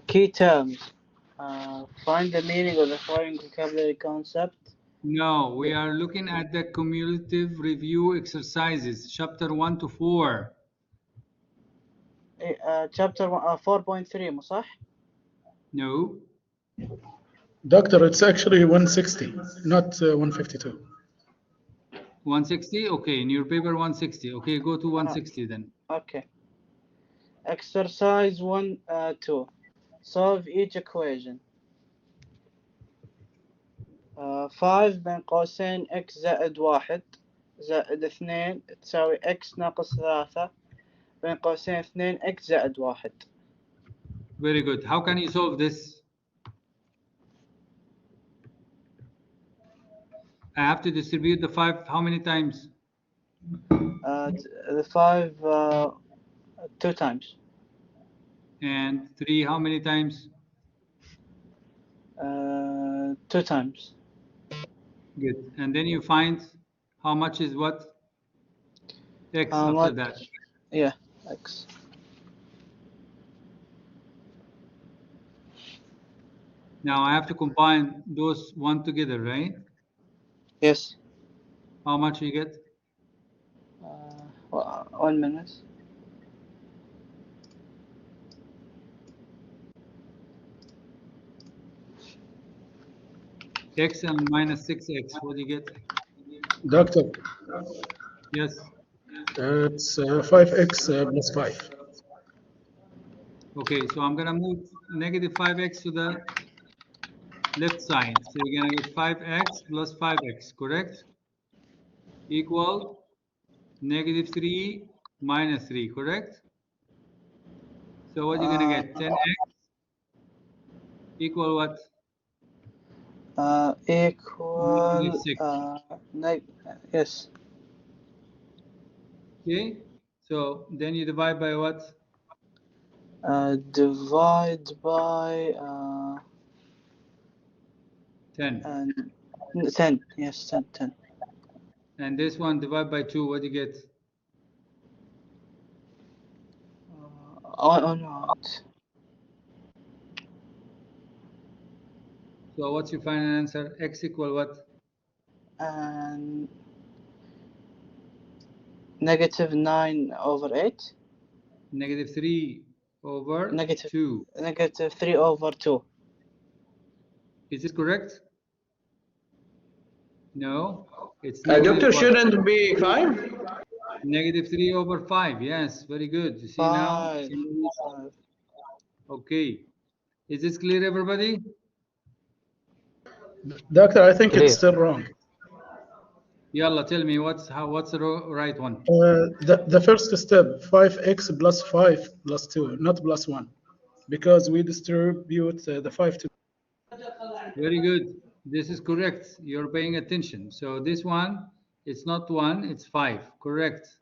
key terms. Find the meaning of the following vocabulary concept. No, we are looking at the cumulative review exercises, chapter 1 to 4. Chapter 4.3 مو صح؟ No. Doctor, it's actually 160, not 152. 160? Okay, in your paper 160. Okay, go to 160 then. Okay. Exercise 1 2. Solve each equation. 5 بين قوسين x زائد 1 زائد 2 تساوي x ناقص 3 بين قوسين 2 x زائد 1. Very good. How can you solve this? I have to distribute the 5 how many times? The 5 2 times. And 3 how many times? 2 times. Good. And then you find how much is what? X after that. Yeah, x. Now I have to combine those one together, right? Yes. How much you get? 1 minute. X and minus 6x. What do you get? Doctor, Yes. it's 5x plus 5. Okay, so I'm going to move negative 5x to the left side. So you're going to get 5x plus 5x, correct? Equal negative 3 minus 3, correct? So what are you going to get? 10x equal what? Equal yes. Okay, so then you divide by what? Divide by 10. 10. Yes, 10. And this one divide by 2, what do you get? Not. So what's your final answer? X equal what? And negative 9 over 8. Negative 3 over Negative 2. Negative 3 over 2. Is it correct? No. It's Doctor, shouldn't be 5? Negative 3 over 5. Yes, very good. You see now? 5. Okay. Is this clear, everybody? Doctor, I think it's still wrong. Yalla, tell me what's the right one? The first step, 5x plus 5 plus 2, not plus 1, because we distribute the 5 to. Very good. This is correct. You're paying attention. So this one, it's not 1, it's 5. Correct.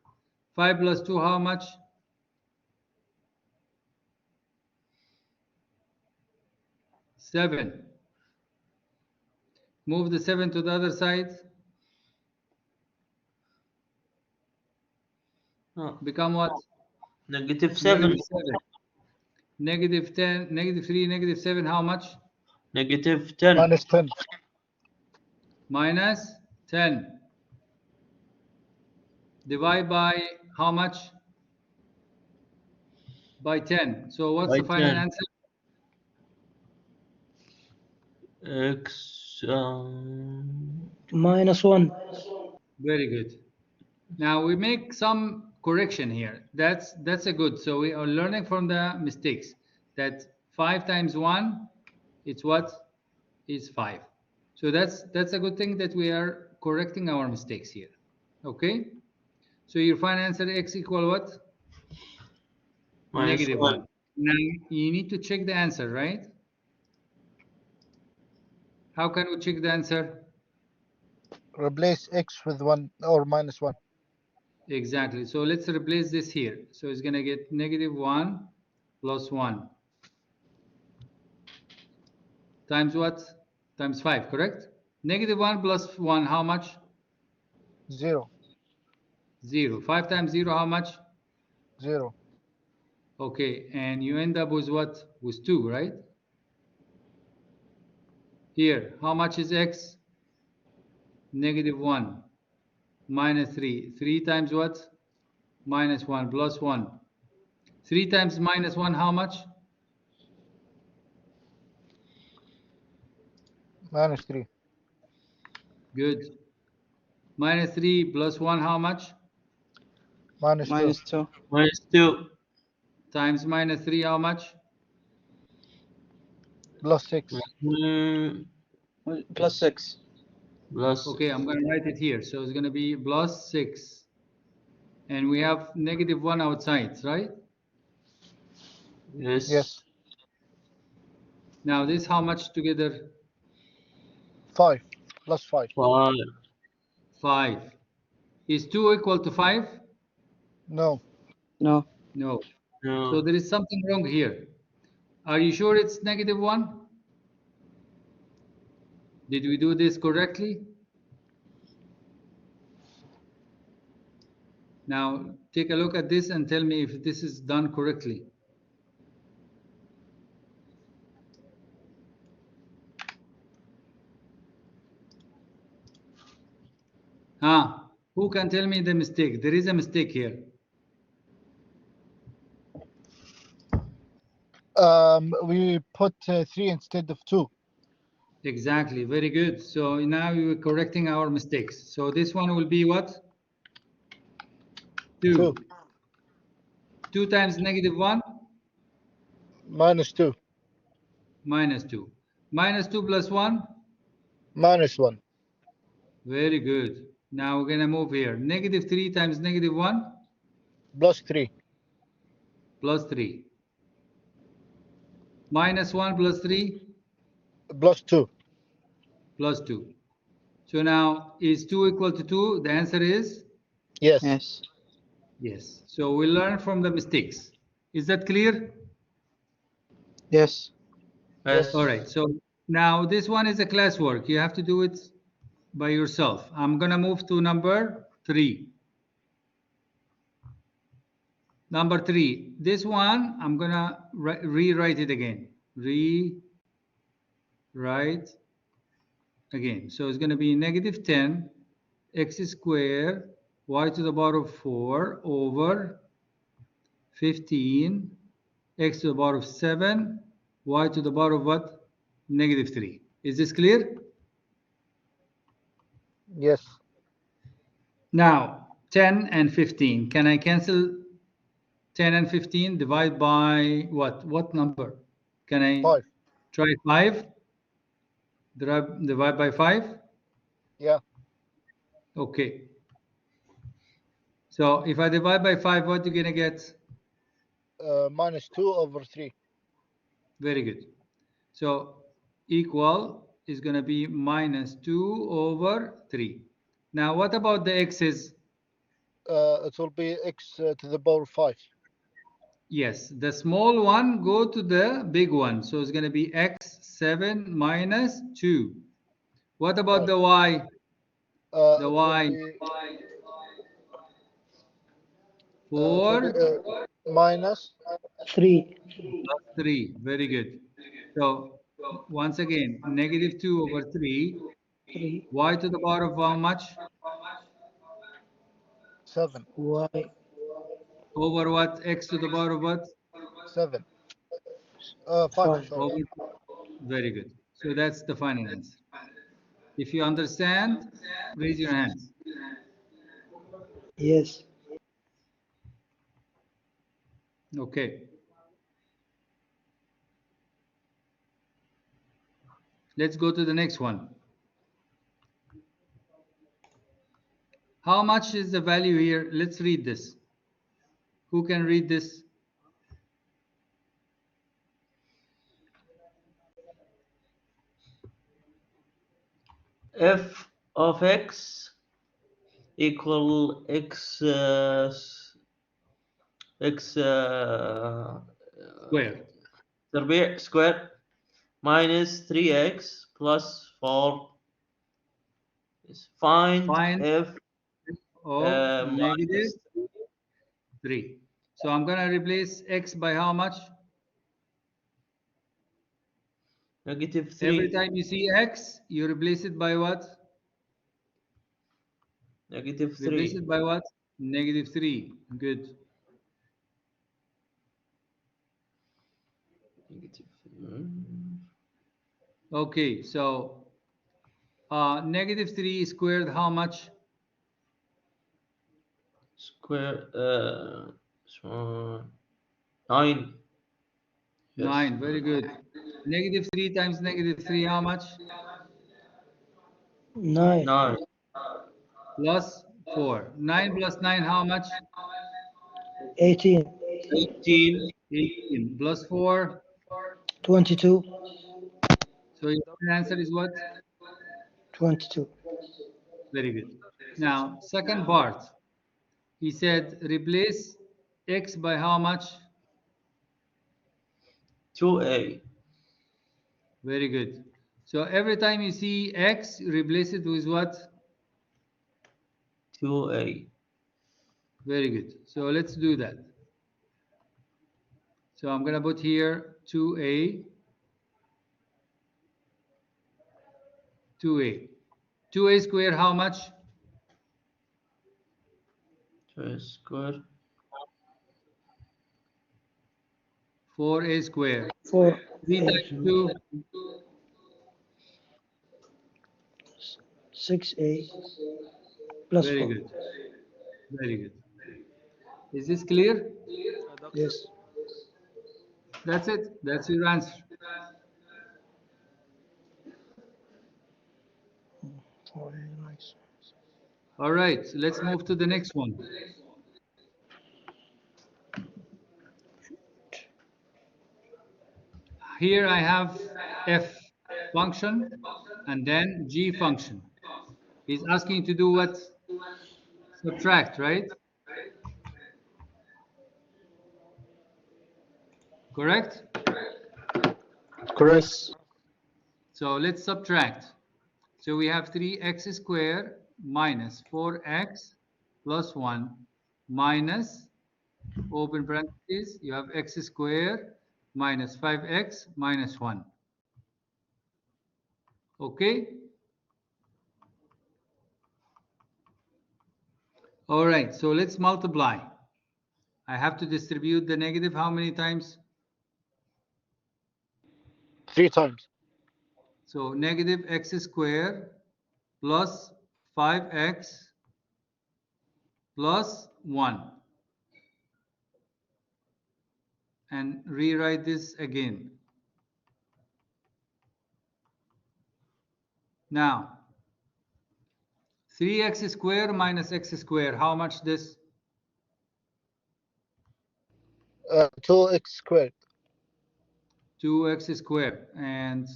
5 plus 2, how much? 7. Move the 7 to the other side. Become what? Negative 7. Negative 10, negative 3, negative 7, how much? Negative 10. Minus 10. Minus 10. Divide by how much? By 10. So what's By the final 10. answer? X Minus 1. Very good. Now we make some correction here. That's a good. So we are learning from the mistakes. That 5 times 1, it's what? Is 5. So that's a good thing that we are correcting our mistakes here. Okay? So your final answer x equal what? minus Negative 1. 1. Now you need to check the answer, right? How can we check the answer? Replace x with 1 or minus 1. Exactly. So let's replace this here. So it's going to get negative 1 plus 1. Times what? Times 5, correct? Negative 1 plus 1, how much? 0. 0. 5 times 0, how much? 0. Okay, and you end up with what? With 2, right? Here, how much is x? -1 minus 3. 3 times what? -1 plus 1. 3 times -1, how much? -3. Good. -3 plus 1, how much? -2. -2. -2. Times -3, how much? +6. Mm, +6. plus. Okay, I'm going to write it here. So it's going to be +6. And we have -1 outside, right? Yes. Yes. Now this how much together? 5 + 5. 5. 5. Is 2 equal to 5? No. No. No. No. So there is something wrong here. Are you sure it's -1? Did we do this correctly? Now take a look at this and tell me if this is done correctly. Who can tell me the mistake? There is a mistake here. We put 3 instead of 2. Exactly, very good. So now you're correcting our mistakes. So this one will be what? 2. 2 times -1? -2. -2. -2 plus 1? -1. Very good. Now we're going to move here. -3 times -1? +3. Plus 3. -1 plus 3? +2. Plus 2. So now is 2 equal to 2? The answer is? Yes. Yes. Yes. So we learn from the mistakes. Is that clear? Yes. Yes. All right. So now this one is a classwork. You have to do it by yourself. I'm going to move to number 3. Number 3. This one, I'm going to rewrite it again. Rewrite again. So it's going to be -10 x squared y to the power of 4 over 15 x to the power of 7 y to the power of what? -3. Is this clear? Yes. Now 10 and 15. Can I cancel 10 and 15? Divide by what? What number? Can I 5. try 5? Divide by 5? Yeah. Okay. So if I divide by 5, what are you going to get? -2 over 3. Very good. So equal is going to be -2 over 3. Now what about the x's? It will be x to the power 5. Yes, the small one go to the big one. So it's going to be x7 minus 2. What about the y? The It y. will be, 4 minus 3. plus 3. Very good. So once again, -2 over 3. 3. Y to the power of how much? 7. Y. Over what? X to the power of what? 7. 5. 5. Sorry. Over. Very good. So that's the final answer. If you understand, raise your hands. Yes. Okay. Let's go to the next one. How much is the value here? Let's read this. Who can read this? F of x equal x square minus 3x plus 4 is find Find f of minus -3. So I'm going to replace x by how much? -3. Every time you see x, you replace it by what? -3. Replace it by what? -3. Good. Okay, so -3 squared, how much? Square. So 9. Yes. 9. Very good. -3 times -3, how much? 9. 9. Plus 4. 9 plus 9, how much? 18. 18. 18. Plus 4. 22. So your answer is what? 22. Very good. Now, second part. He said replace x by how much? 2a. Very good. So every time you see x, you replace it with what? 2a. Very good. So let's do that. So I'm going to put here 2a. 2a. 2a squared, how much? 2a square. 4a squared. 4. 3 times 2. 6A plus Very 4. good. Very good. Is this clear? Yes. That's it. That's your answer. Nice. All right. Let's move to the next one. Here I have f function and then g function. He's asking to do what? Subtract, right? Correct? Correct. Yes. So let's subtract. So we have 3x squared minus 4x plus 1 minus, open parentheses, you have x squared minus 5x minus 1. Okay? All right, so let's multiply. I have to distribute the negative how many times? 3 times. So negative x squared plus 5x plus 1. And rewrite this again. Now, 3x squared minus x squared, how much this? 2x squared. 2x squared. And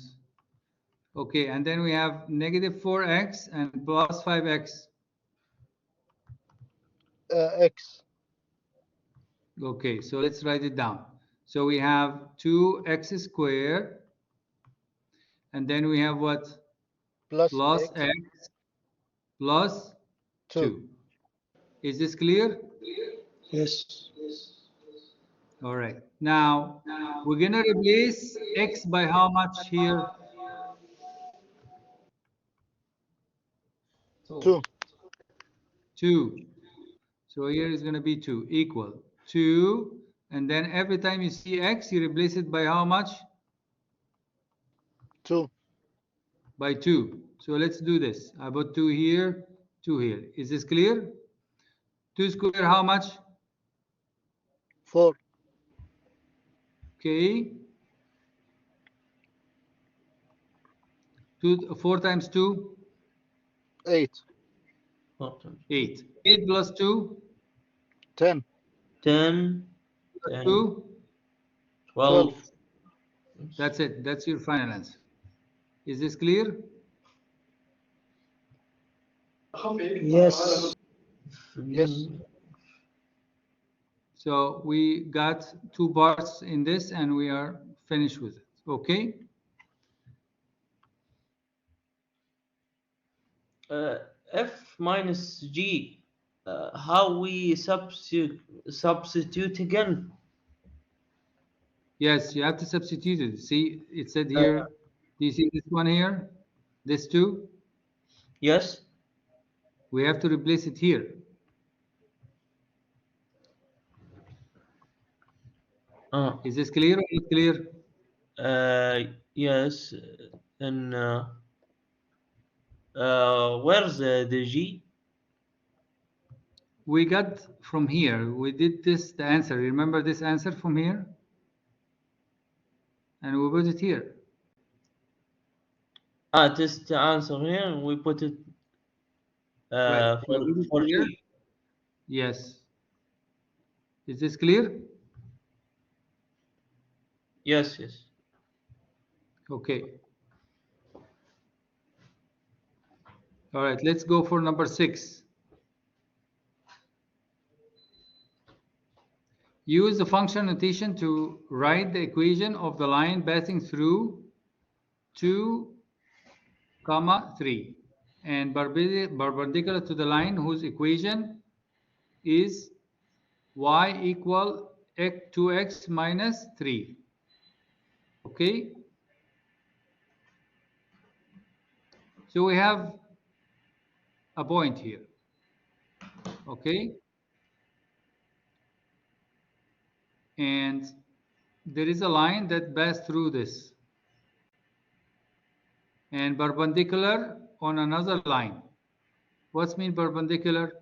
okay, and then we have negative 4x and plus 5x. X. Okay, so let's write it down. So we have 2x squared, and then we have what? Plus x plus 2. Is this clear? Yes. All right. Now, we're going to replace x by how much here? 2. 2. So here is going to be 2 equal 2. And then every time you see x, you replace it by how much? 2. By 2. So let's do this. I put 2 here, 2 here. Is this clear? 2 squared, how much? 4. Okay. 4 times 2? 8. 8. 8 plus 2? 10. 10. 2? 12. That's it. That's your final answer. Is this clear? Yes. Yes. So we got 2 parts in this and we are finished with it. Okay? F minus G. how we substitute again? Yes, you have to substitute it. See, it said here, do you see this one here? This 2? Yes. We have to replace it here. Is this clear or not clear? Yes. And where's the G? We got from here. We did this, the answer. Remember this answer from here? And we put it here. This the answer here, and we put it Right. So we put for it here. G. Yes. Is this clear? Yes, yes. Okay. All right, let's go for number 6. Use the function notation to write the equation of the line passing through 2, 3 and perpendicular to the line whose equation is y equal 2x minus 3. Okay? So we have a point here. Okay? And there is a line that passes through this and perpendicular on another line. What's mean perpendicular?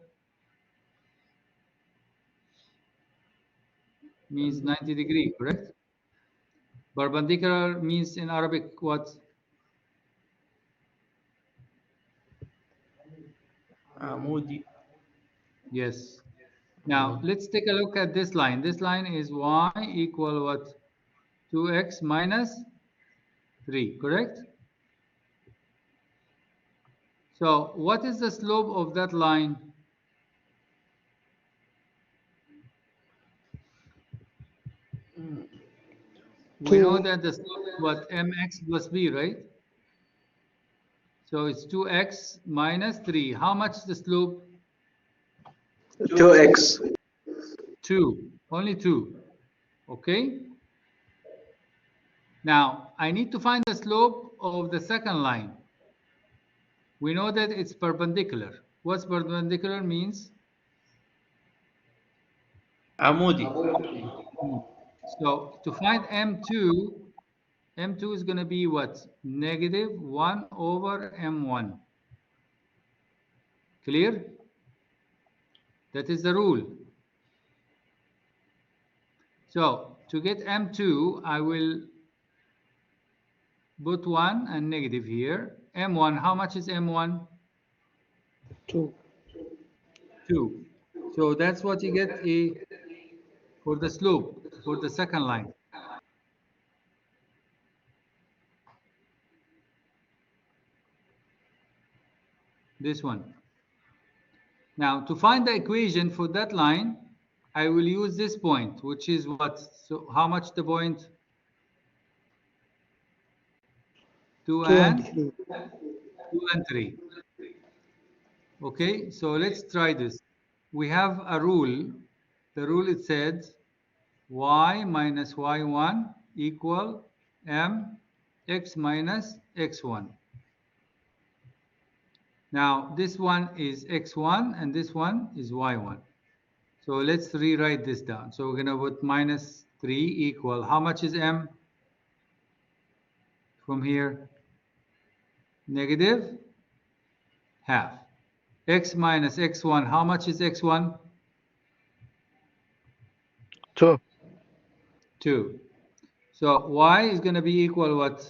Means 90 degree, correct? Perpendicular means in Arabic what? Amudi. Yes. Now let's take a look at this line. This line is y equal what? 2x minus 3, correct? So what is the slope of that line? We know that the slope is what? mx plus b, right? So it's 2x minus 3. How much is the slope? 2x. 2. Only 2. Okay? Now, I need to find the slope of the second line. We know that it's perpendicular. What's perpendicular means? Amudi. So to find M2 is going to be what? Negative 1 over M1. Clear? That is the rule. So to get M2, I will put 1 and negative here. M1, how much is M1? 2. 2. So that's what you get for the slope, for the second line. This one. Now, to find the equation for that line, I will use this point, which is what? So how much the point? 2 and 3. Okay, so let's try this. We have a rule. The rule it said y minus y1 equal mx minus x1. Now this one is x1 and this one is y1. So let's rewrite this down. So we're going to put minus 3 equal, how much is m from here? Negative half. X minus x1, how much is x1? 2. 2. So y is going to be equal what?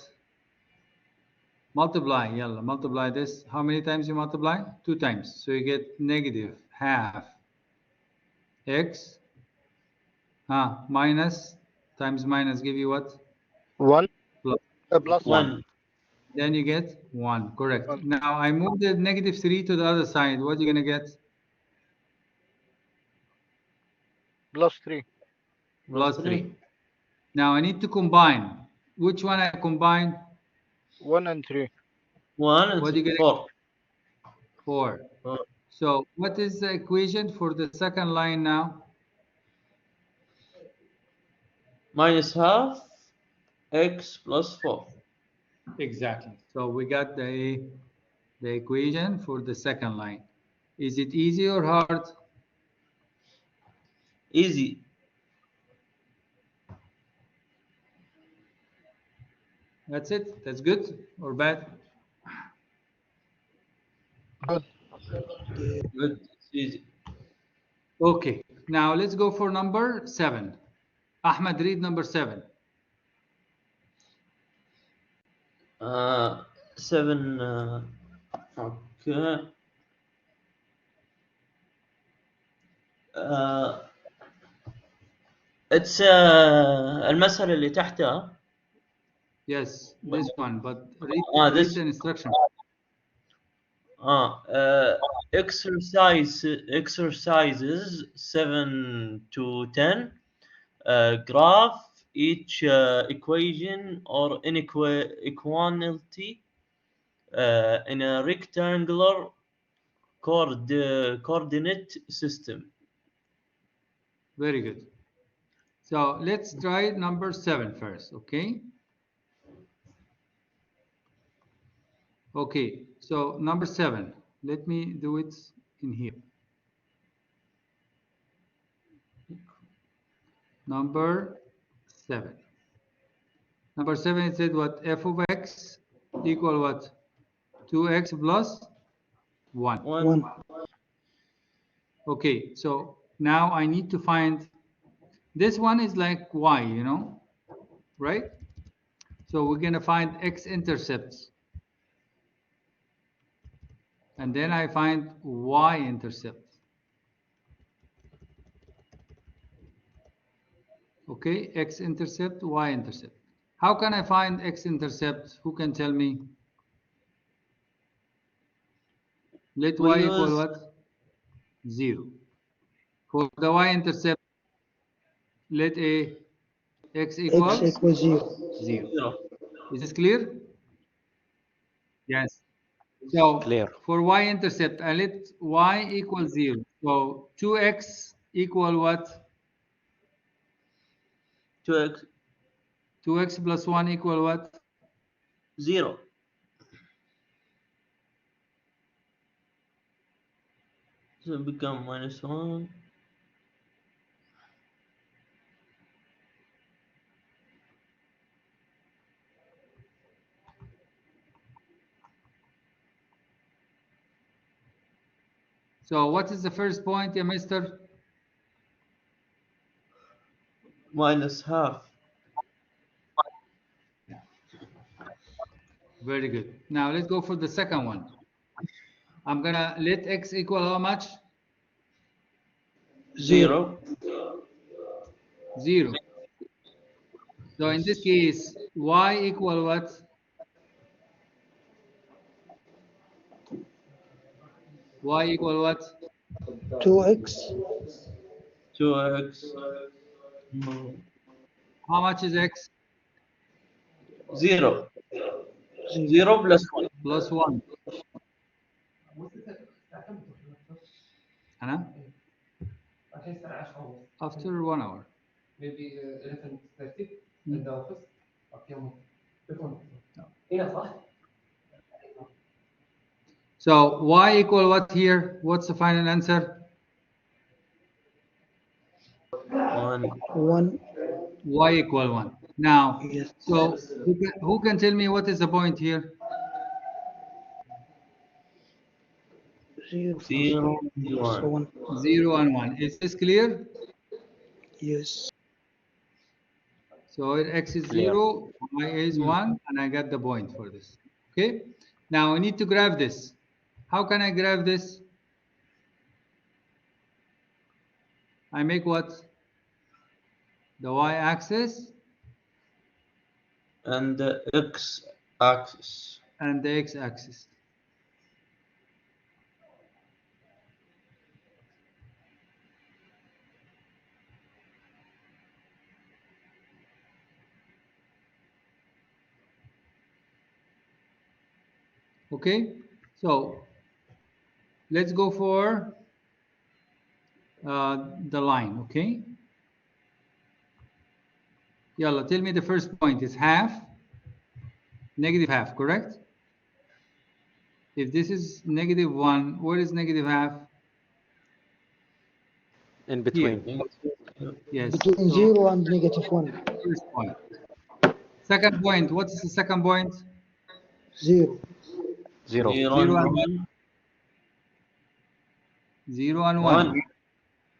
Multiply, yalla, multiply this. How many times you multiply? 2 times. So you get negative half x minus times minus give you what? 1. Plus. Plus 1. Then you get 1, correct. 1. Now I move the negative 3 to the other side. What are you going to get? Plus 3. Plus 3. Now I need to combine. Which one I combine? 1 and 3. 1 and What do you get? 4. 4. So what is the equation for the second line now? minus half x plus 4. Exactly. So we got the equation for the second line. Is it easy or hard? Easy. That's it. That's good or bad? Good. Good. It's easy. Okay. Now let's go for number 7. Ahmed, read number 7. 7. Okay. It's المسألة اللي تحتها. Yes, this one, but read This the instruction. exercises 7 to 10. Graph each equation or inequality in a rectangular coordinate system. Very good. So let's try number 7 first, okay? Okay, so number 7. Let me do it in here. Number 7. Number 7, it said what? F of x equal what? 2x plus 1. 1. Okay, so now I need to find, this one is like y, you know, right? So we're going to find x-intercepts. And then I find y-intercept. Okay, x-intercept, y-intercept. How can I find x-intercept? Who can tell me? Let We y use equal what? 0. For the y-intercept, let a x equal X equals 0. 0. 0. Is this clear? Yes. So Clear. for y-intercept, I let y equal 0. So 2x equal what? 2x 2x plus 1 equal what? 0. So it become minus 1. So what is the first point, yeah, mister? Minus half. Very good. Now let's go for the second one. I'm going to let x equal how much? 0. 0. So in this case, y equal what? Y equal what? 2x 2x. How much is x? 0. 0 plus 1. Plus 1. Anna? After 1 hour. So y equal what here? What's the final answer? 1. 1. Y equal 1. Now, Yes. so who can tell me what is the point here? 0 0. plus 1. 1. 0 and 1. Is this clear? Yes. So x is Clear. 0, y is 1, and I got the point for this. Okay? Now I need to graph this. How can I graph this? I make what? The y-axis And the x axis. and the x-axis. Okay? So let's go for the line, okay? Yalla, tell me the first point is half, negative half, correct? If this is negative 1, where is negative half? In between. Here. Yes. Between So, 0 and negative 1. first point. Second point, what is the second point? 0. 0. 0 0 and and 1. 0 and 1. 1.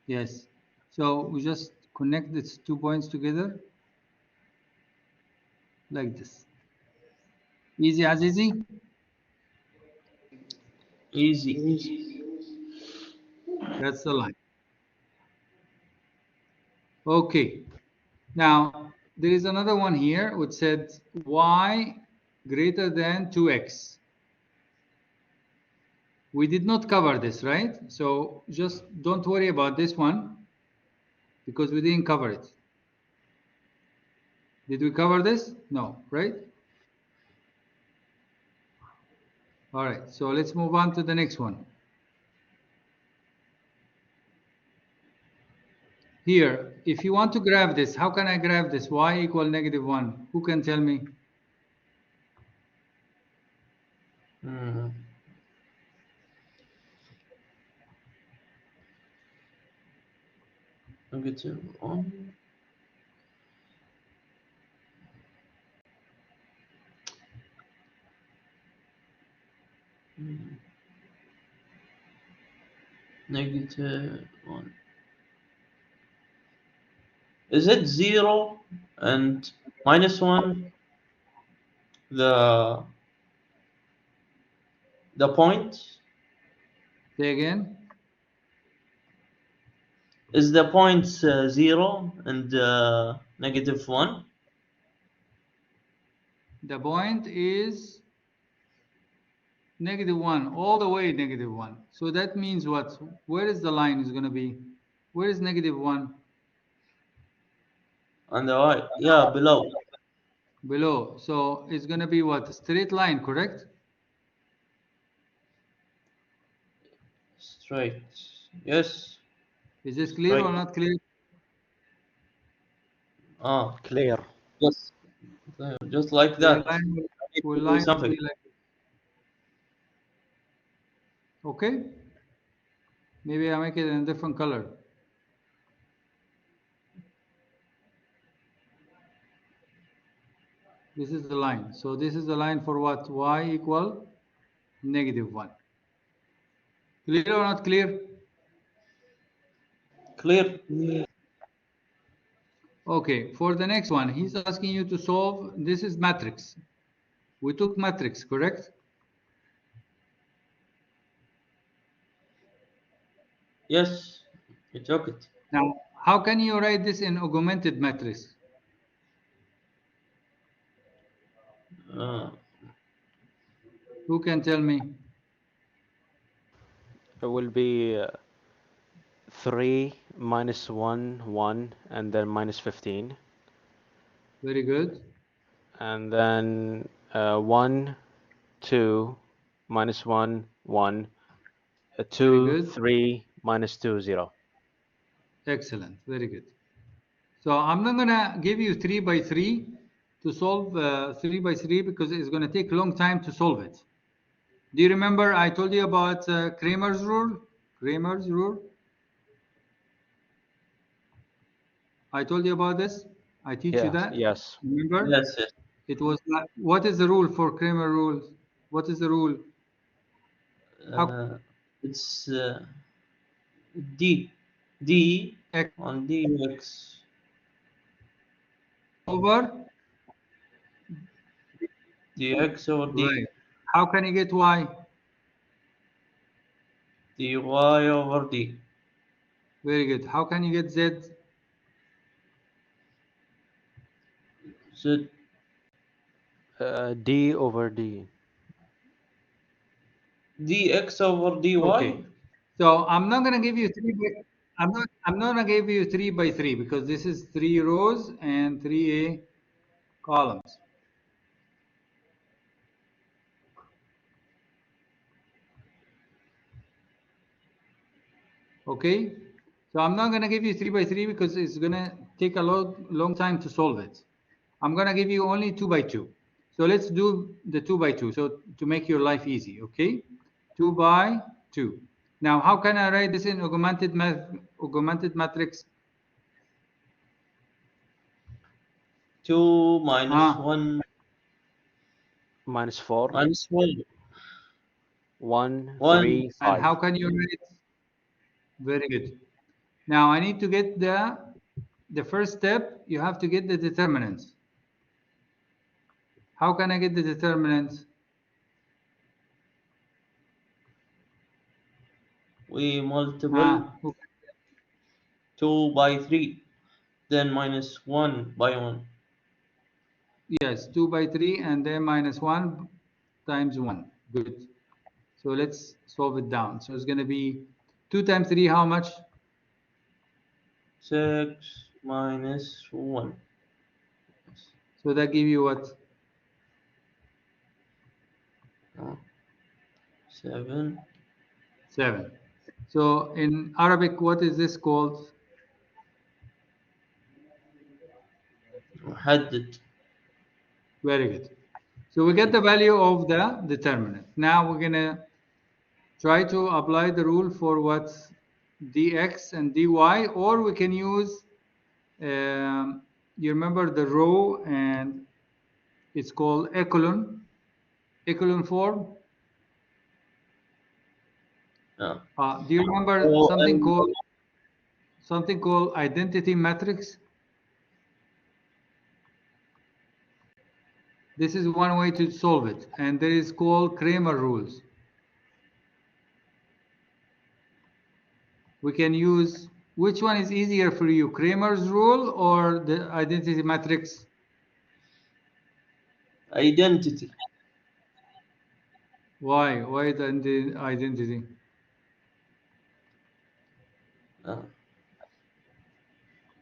Yes. So we just connect these 2 points together like this. Easy as easy? Easy. That's the line. Okay. Now, there is another one here which said y greater than 2x. We did not cover this, right? So just don't worry about this one because we didn't cover it. Did we cover this? No, right? All right, so let's move on to the next one. Here, if you want to graph this, how can I graph this? Y equal negative 1. Who can tell me? Negative 1. Negative 1. Is it 0 and minus 1 the point? Say again. Is the point 0 and negative 1? The point is negative 1, all the way negative 1. So that means what? Where is the line is going to be? Where is negative 1? On the right. Yeah, below. Below. So it's going to be what? Straight line, correct? Straight. Yes. Is this clear or not clear? Ah, Clear. yes. Just like The that. line will Do line will something. be like this. Okay? Maybe I make it in a different color. This is the line. So this is the line for what? Y equal negative 1. Clear or not clear? Clear. Okay, for the next one, he's asking you to solve, this is matrix. We took matrix, correct? Yes, you took it. Now, how can you write this in augmented matrix? Who can tell me? It will be 3 minus 1, 1, and then minus 15. Very good. And then 1, 2, minus 1, 1, 2, good. 3, minus 2, 0. Excellent. Very good. So I'm not going to give you 3 by 3 to solve 3 by 3 because it's going to take a long time to solve it. Do you remember I told you about Kramer's rule? Kramer's rule? I told you about this? I teach you that? Yes. Remember? Yes, yes. It was like, what is the rule for Kramer rule? What is the rule? It's D X on dx over? dx over d. Right. How can you get Y? dy over d. Very good. How can you get Z? So D over D. dx over dy. Okay. So I'm not going to give you I'm not going to give you 3 by 3 because this is 3 rows and 3 columns. Okay, so I'm not going to give you 3 by 3 because it's going to take a long time to solve it. I'm going to give you only 2 by 2. So let's do the 2 by 2, so to make your life easy. Okay, 2 by 2. Now how can I write this in augmented matrix? 2 minus 1 minus 4, minus 1. 1, 1. 3, And 5. how can you write? Very good. Now I need to get the first step. You have to get the determinants. How can I get the determinants? We multiple 2 by 3, then minus 1 by 1. Yes, 2 by 3 and then minus 1 times 1. Good. So let's solve it down. So it's going to be 2 times 3, how much? 6 minus 1. So that give you what? 7. 7. So in Arabic, what is this called? محدد. Very good. So we get the value of the determinant. Now we're going to try to apply the rule for what dx and dy, or we can use, you remember the row, and it's called echelon form. Yeah. Do you remember Oh, something called identity matrix? This is one way to solve it, and there is called Kramer rules. We can use, which one is easier for you, Kramer's rule or the identity matrix? identity. Why the identity?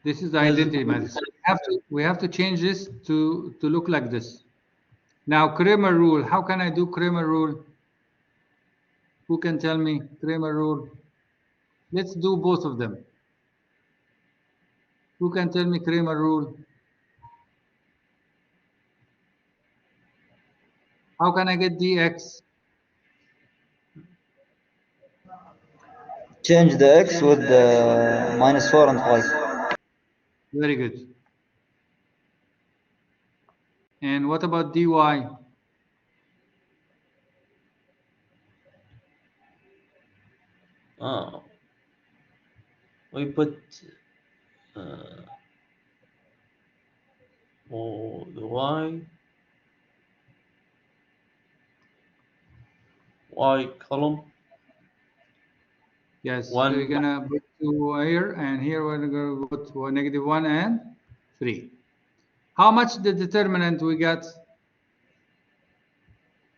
This is the identity matrix. We have to change this to look like this. Now Kramer rule, how can I do Kramer rule? Who can tell me Kramer rule? Let's do both of them. Who can tell me Kramer rule? How can I get dx? Change the x with the minus 4 and 5. Very good. And what about dy? We put the y column. Yes, so you're gonna put 2 here, and here we're gonna put -1 and 3. How much the determinant we got?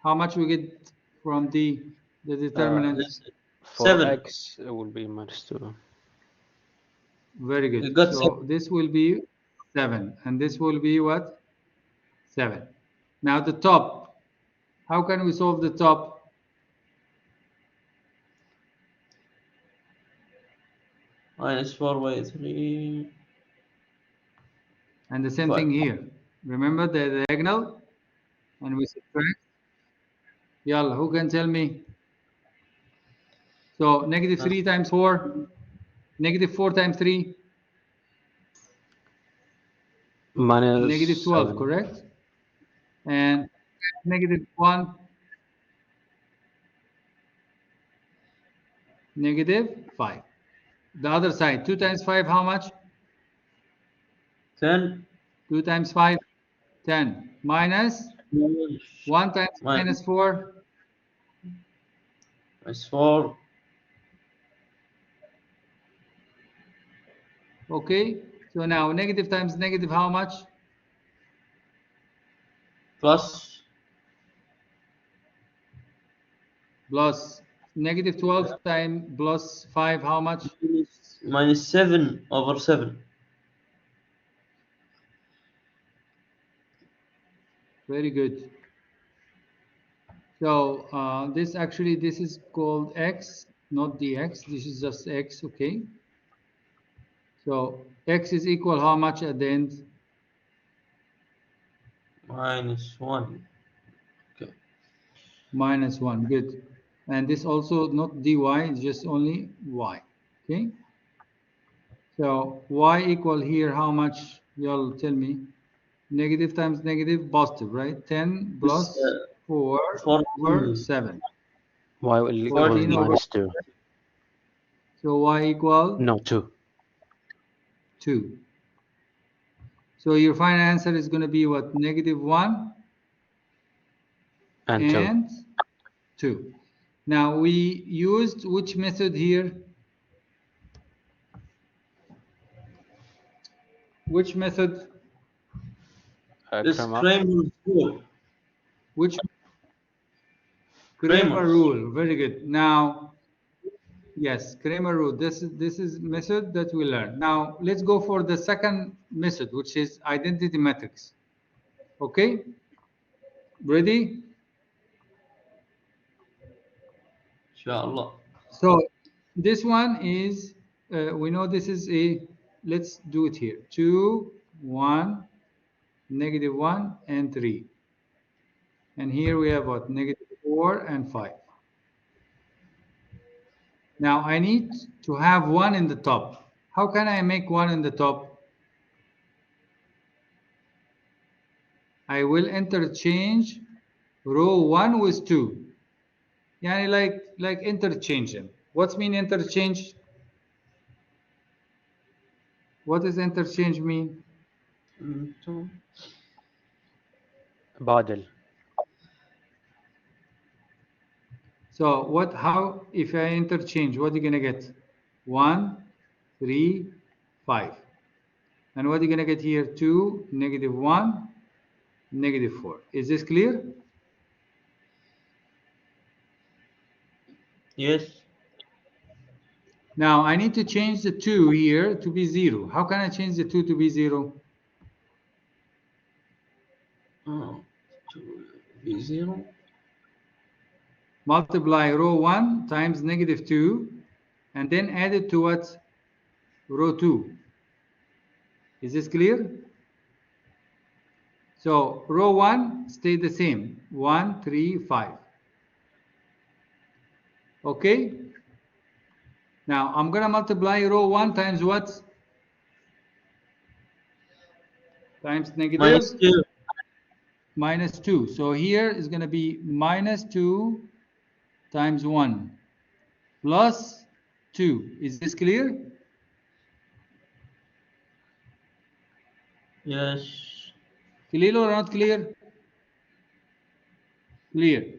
How much we get from the determinant? For 7. x, it will be minus 2. Very good. We got So 7. this will be 7, and this will be what? 7. Now the top. How can we solve the top? Minus 4 by 3. And the same 5. thing here. Remember the diagonal? And we subtract. Yalla, who can tell me? So -3 times 4, -4 times 3, Minus -12, 7. correct? And -1, -5. The other side, 2 times 5, how much? 10. 2 times 5, 10. Minus 1 times minus 4. Minus 4. Okay, so now negative times negative, how much? Plus. Plus -12 times plus 5, how much? Minus 7 over 7. Very good. So this is called x not dx. This is just x, okay? So x is equal how much at the end? -1. Minus 1, good. And this also not dy, it's just only y, okay? So y equal here how much? Y'all tell me. Negative times negative, positive, right? 10 plus 4 over 14. 7. Y will equal 14 over. minus 2. So y equal No, 2. 2. So your final answer is going to be what? Negative 1 And 2. and 2. Now we used which method here? Which method? This Kramer. Kramer's rule. Which Kramer's. Kramer rule? Very good. Now, yes, Kramer rule. This is method that we learn. Now let's go for the second method, which is identity matrix. Okay, ready? Inshallah. So this one is we know this is a. Let's do it here. 2, 1, negative 1, and 3. And here we have what? Negative 4 and 5. Now I need to have 1 in the top. How can I make 1 in the top? I will interchange row 1 with 2. Yani like interchange them. What's mean interchange? What does interchange mean? Badal. So how if I interchange, what are you gonna get? 1, 3, 5. And what are you gonna get here? 2, negative 1, negative 4. Is this clear? Yes. Now I need to change the 2 here to be 0. How can I change the 2 to be 0? Oh, 0. Multiply row 1 times negative 2 and then add it to what? Row 2. Is this clear? So row 1 stayed the same. 1, 3, 5. Okay? Now I'm going to multiply row 1 times what? Times negative minus 2. So here is going to be minus 2 times 1 plus 2. Is this clear? Yes. Clear or not clear? Clear.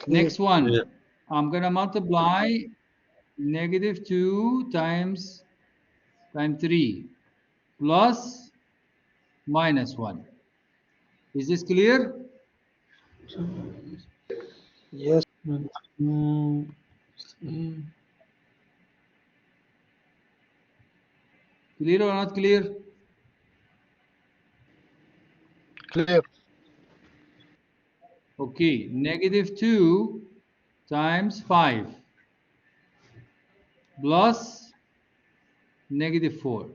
Next one. Clear. I'm going to multiply negative 2 times 3 plus minus 1. Is this clear? Yes. Clear or not clear? Clear. Okay, negative 2 times 5 plus negative 4.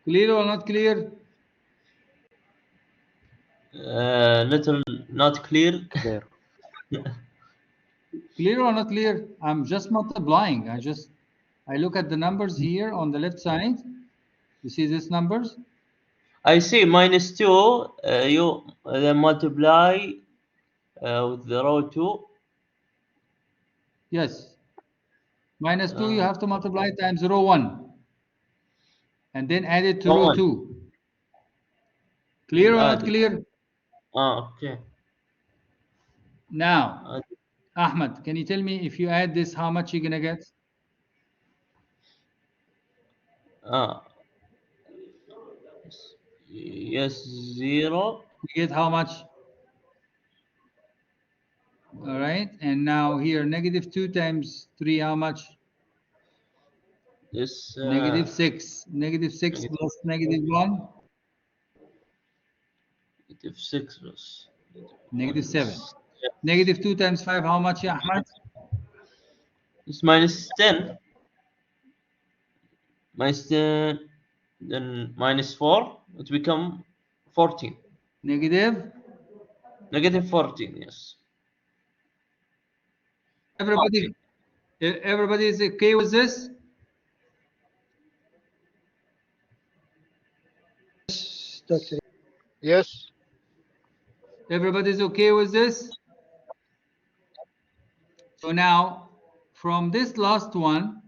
Clear or not clear? Little not clear. Clear. Clear or not clear? I'm just multiplying. I look at the numbers here on the left side. You see these numbers? I see -2. You then multiply with the row 2. Yes. Minus 2 you have to multiply times row 1. And then add it to row 2. Clear or not clear? Okay. Now, Ahmed, can you tell me if you add this, how much you're gonna get? Yes, 0. You get how much? All right. And now here, negative 2 times 3, how much? This Negative 6. Negative 6 plus negative 1? negative 6 plus Negative 7. Negative 2 times 5, how much, Ahmed? It's minus 10. Minus 10, then minus 4. It become 14. Negative. Negative 14, yes. Everybody is okay with this? Yes, Doctor. Yes. Everybody's okay with this? So now, from this last one,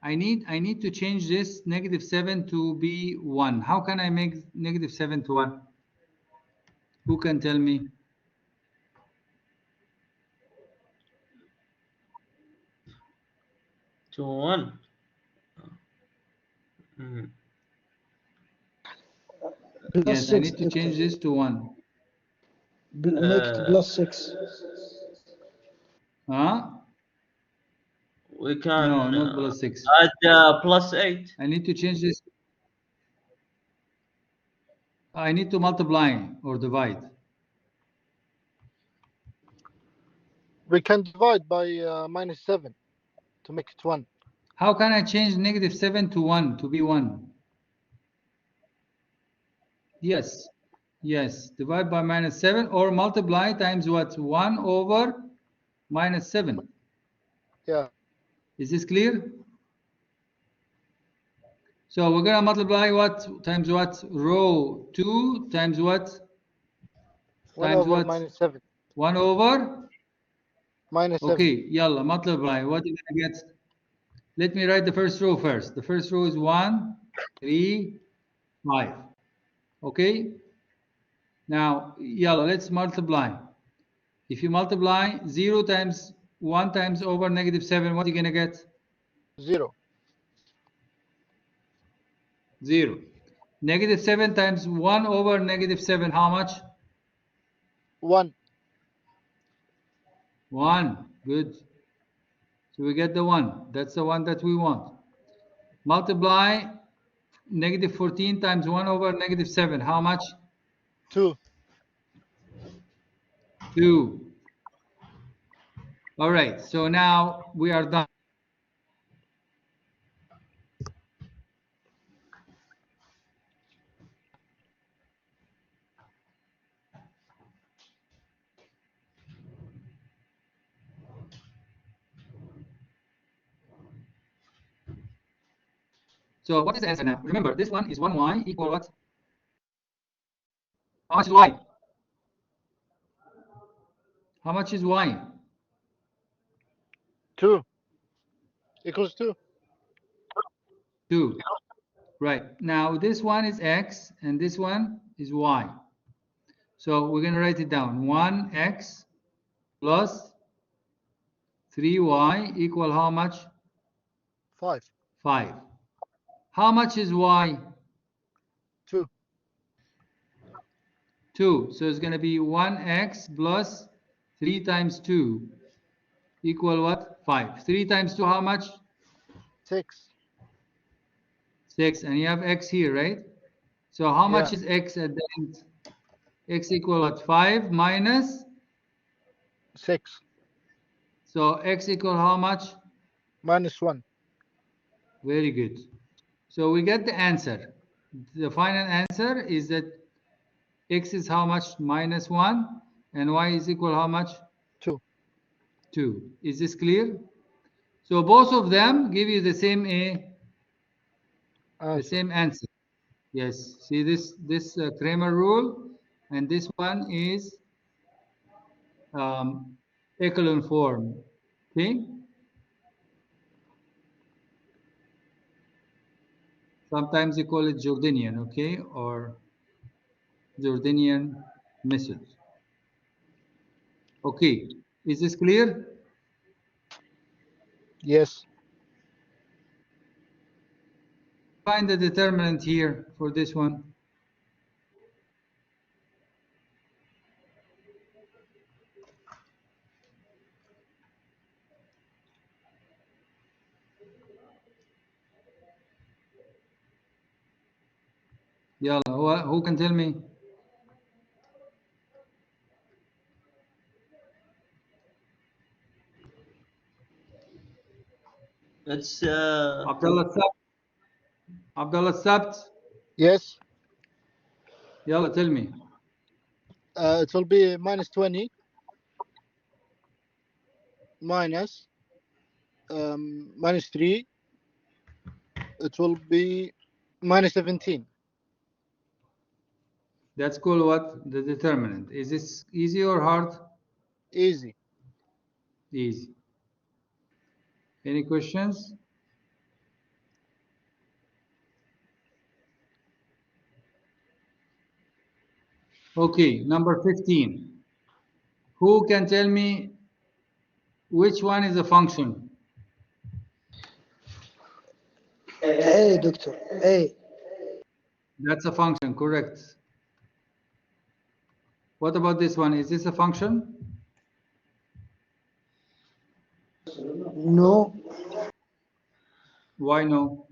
I need to change this negative 7 to be 1. How can I make negative 7 to 1? Who can tell me? To 1. Mhm. Plus Yes, I 6, need to Doctor. change this to 1. Make it plus 6. Huh? We can No, not plus 6. add plus 8. I need to change this. I need to multiply or divide. We can divide by minus 7 to make it 1. How can I change negative 7 to 1 to be 1? Yes. Yes. Divide by minus 7 or multiply times what? 1 over minus 7. Yeah. Is this clear? So we're going to multiply what times what? Row 2 times what? 1 Times over what? minus 7. 1 over? Minus 7. Okay, yalla, multiply. What are you going to get? Let me write the first row first. The first row is 1, 3, 5. Okay? Now, yalla, let's multiply. If you multiply 0 times 1 times over negative 7, what are you going to get? 0. 0. Negative 7 times 1 over negative 7, how much? 1. 1. Good. So we get the 1. That's the one that we want. Multiply negative 14 times 1 over negative 7, how much? 2. 2. All right, so now we are done. So what is the answer now? Remember, this one is 1y equal what? How much is y? How much is y? 2. Equals 2. 2. Right. Now this one is x and this one is y. So we're going to write it down. 1x plus 3y equal how much? 5. 5. How much is y? 2. 2. So it's going to be 1x plus 3 times 2 equal what? 5. 3 times 2 how much? 6. 6. And you have x here, right? So how much Yeah. is x at the end? X equal what? 5 minus? 6. So x equal how much? Minus 1. Very good. So we get the answer. The final answer is that x is how much? Minus 1. And y is equal how much? 2. 2. Is this clear? So both of them give you the same the same answer. Yes. See this Kramer rule, and this one is echelon form. Okay. Sometimes you call it Jordanian, okay, or Jordanian method. Okay. Is this clear? Yes. Find the determinant here for this one. Yalla, who can tell me? It's Abdullah Sabt. Yes. Yalla, tell me. It will be minus 20 minus minus 3. It will be minus 17. That's called what? The determinant. Is this easy or hard? Easy. Easy. Any questions? Okay, number 15. Who can tell me which one is a function? A, Doctor. A. That's a function, correct. What about this one? Is this a function? No. Why no?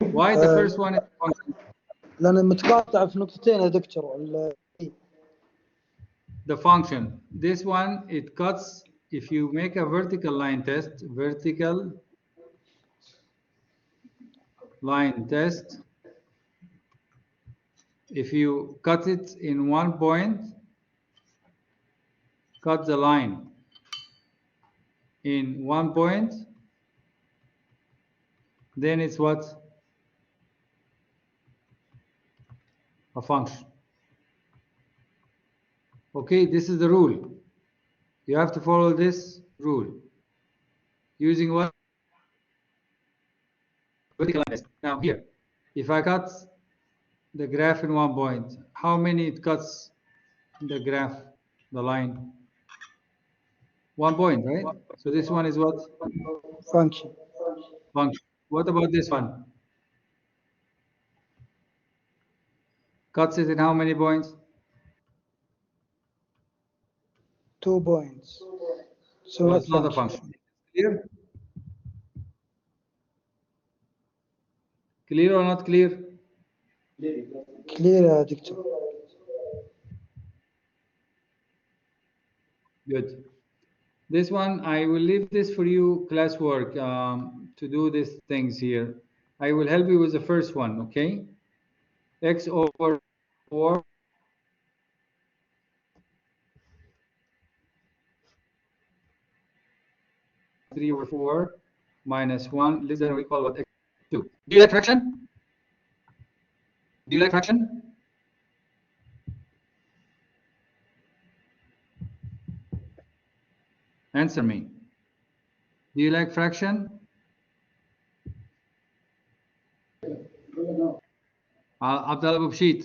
Why the first one is a function? لأن متقاطع في نقطتين يا دكتور. The function. This one, it cuts. If you make a vertical line test, if you cut it in one point, cut the line in one point, then it's what? A function. Okay, this is the rule. You have to follow this rule. Using what? Vertical line test. Now here, if I cut the graph in one point, how many it cuts the graph, the line? 1 point, right? So this one is what? Function. Function. What about this one? Cuts it in how many points? 2 points. So it's not a function. Clear? Clear or not clear? Clear يا دكتور. Good. This one, I will leave this for you classwork to do these things here. I will help you with the first one, okay? X over 4 3 over 4 minus 1 less than or equal what? X2. Do you like fraction? Do you like fraction? Answer me. Do you like fraction? Abdallah Bubshit.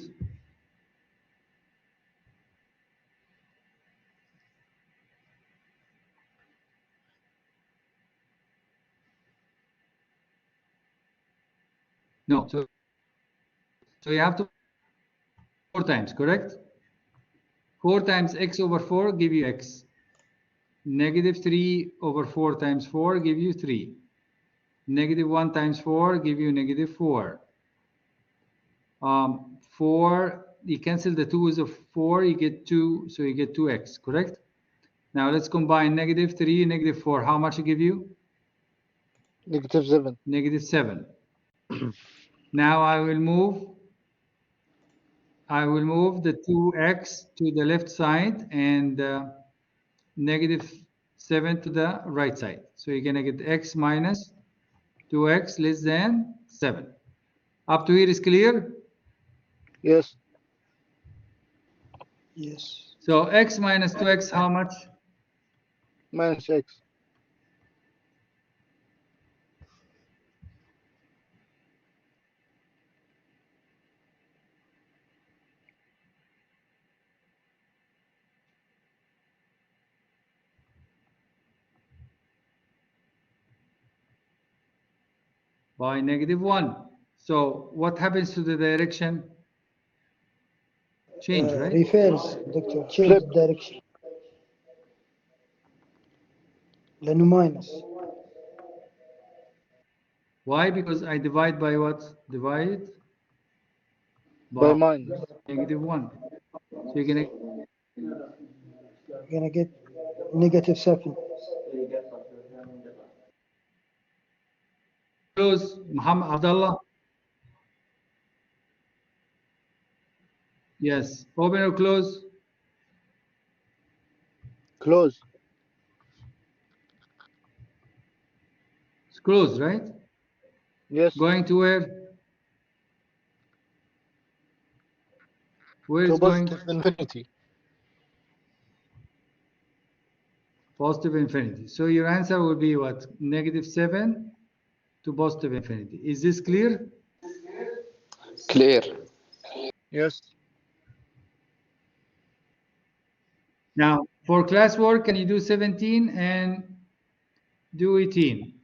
No, so you have to 4 times, correct? 4 times x over 4 give you x. Negative 3 over 4 times 4 give you 3. Negative 1 times 4 give you negative 4. 4, you cancel the 2's of 4, you get 2, so you get 2x, correct? Now let's combine negative 3 and negative 4. How much it give you? Negative 7. Negative 7. Now I will move the 2x to the left side and negative 7 to the right side. So you're going to get x minus 2x less than 7. Up to here is clear? Yes. Yes. So x minus 2x, how much? Minus x. By negative 1. So what happens to the direction? Change, right? Reverse, Doctor. Change direction. لأنه minus. Why? Because I divide by what? Divide By minus. negative 1. So you're going You're gonna get negative 7. close? Muhammad Abdullah? Yes. Open or close? Close. It's closed, right? Yes. Going to where? Where To is going? positive infinity. Positive infinity. So your answer will be what? -7 to positive infinity. Is this clear? Clear. Yes. Now, for classwork, can you do 17 and do 18?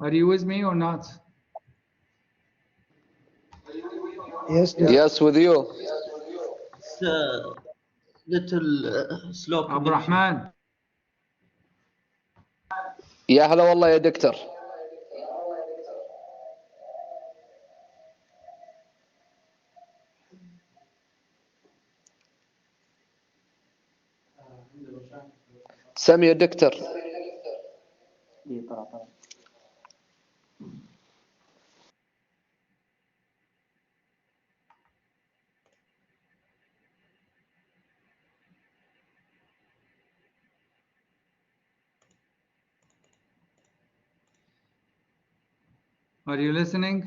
Are you with me or not? Yes, Doctor. Yes, with you. It's a little slow عبد connection. الرحمن. يا هلا والله يا دكتور. سامي يا دكتور. Are you listening?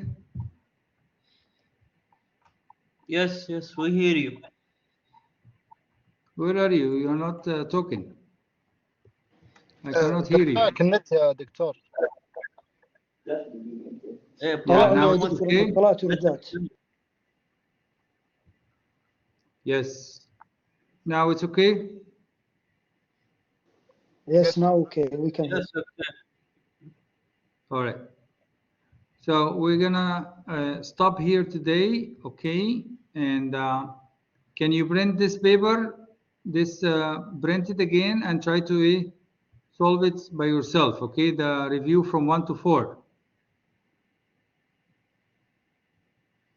Yes, yes, we hear you. Where are you? You're not talking. I cannot hear you. كنت يا دكتور. طلع now يا it's دكتور، okay. انت طلعت ورجعت. Yes. Now it's okay. Yes, now okay, we can hear. Yes, okay. All right. So we're gonna stop here today, okay? And can you print this paper? Print it again and try to solve it by yourself, okay? The review from 1 to 4.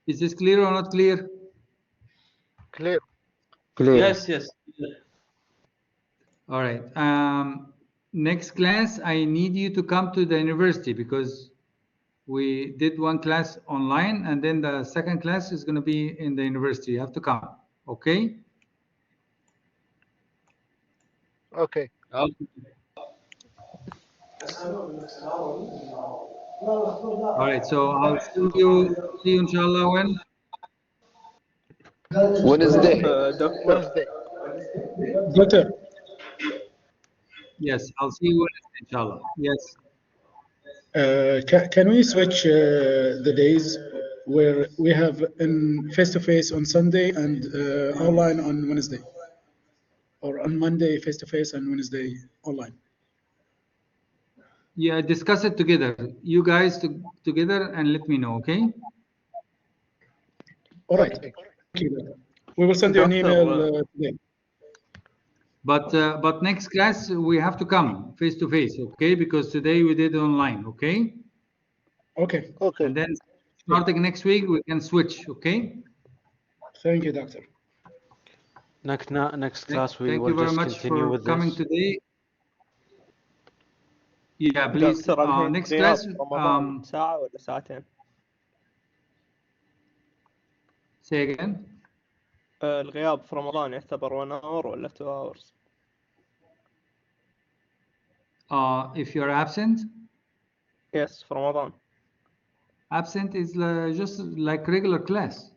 Is this clear or not clear? Clear. Clear. Yes, yes. All right. Next class, I need you to come to the university because we did one class online and then the second class is going to be in the university. You have to come, okay? Okay. All right. So I'll see you inshallah when? Wednesday. Wednesday. Doctor, Yes, I'll see you Wednesday, inshallah. Yes. can we switch the days where we have in face-to-face on Sunday and online on Wednesday? Or on Monday face-to-face and Wednesday online? Yeah, discuss it together. You guys together and let me know, okay? All right. Okay. Thank you, Doctor. We will send you an email today. But next class we have to come face to face, okay? Because today we did online, okay? Okay. Okay. And then starting next week we can switch, okay? Thank you, Doctor. Next class we Thank will you very just much continue for with coming this. today. Yeah, please. دكتور الحين Next غياب class. رمضان ساعة ولا ساعتين؟ Say again. الغياب في رمضان يعتبر 1 hour ولا 2 hours؟ If you're absent. Yes, في رمضان. Absent is just like regular class.